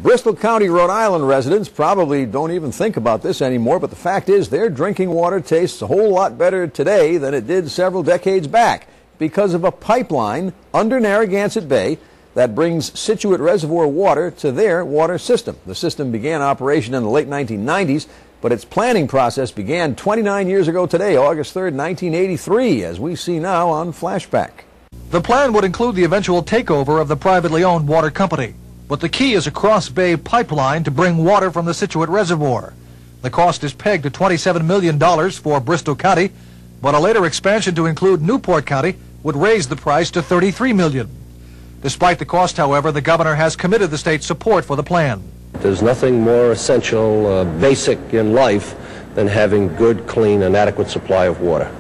Bristol County, Rhode Island residents probably don't even think about this anymore, but the fact is their drinking water tastes a whole lot better today than it did several decades back because of a pipeline under Narragansett Bay that brings Scituate Reservoir water to their water system. The system began operation in the late 1990s, but its planning process began 29 years ago today, August 3rd, 1983, as we see now on Flashback. The plan would include the eventual takeover of the privately owned water company. But the key is a cross-bay pipeline to bring water from the Scituate Reservoir. The cost is pegged to $27 million for Bristol County, but a later expansion to include Newport County would raise the price to $33 million. Despite the cost, however, the governor has committed the state's support for the plan. There's nothing more essential, basic in life than having good, clean, and adequate supply of water.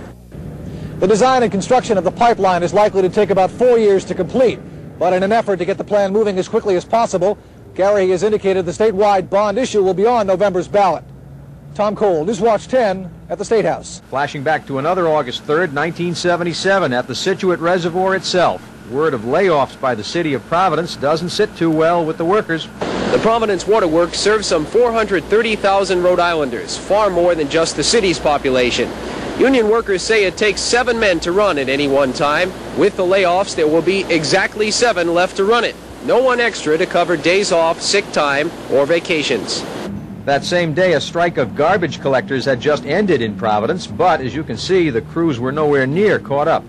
The design and construction of the pipeline is likely to take about 4 years to complete. But in an effort to get the plan moving as quickly as possible, Gary has indicated the statewide bond issue will be on November's ballot. Tom Cole, Newswatch 10 at the State House. Flashing back to another August 3rd, 1977, at the Scituate Reservoir itself. Word of layoffs by the city of Providence doesn't sit too well with the workers. The Providence Waterworks serves some 430,000 Rhode Islanders, far more than just the city's population. Union workers say it takes 7 men to run at any one time. With the layoffs, there will be exactly 7 left to run it. No one extra to cover days off, sick time, or vacations. That same day, a strike of garbage collectors had just ended in Providence, but as you can see, the crews were nowhere near caught up.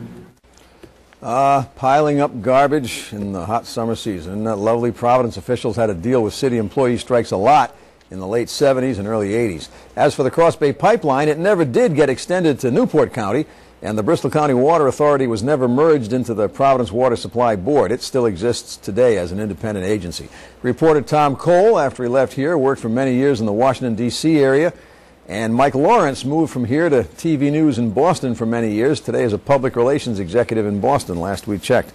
Piling up garbage in the hot summer season. Isn't that lovely? Providence officials had to deal with city employee strikes a lot in the late 70s and early 80s. As for the Cross Bay Pipeline, it never did get extended to Newport County, and the Bristol County Water Authority was never merged into the Providence Water Supply Board. It still exists today as an independent agency. Reporter Tom Cole, after he left here, worked for many years in the Washington, D.C. area, and Mike Lawrence moved from here to TV News in Boston for many years. Today is a public relations executive in Boston, last we checked.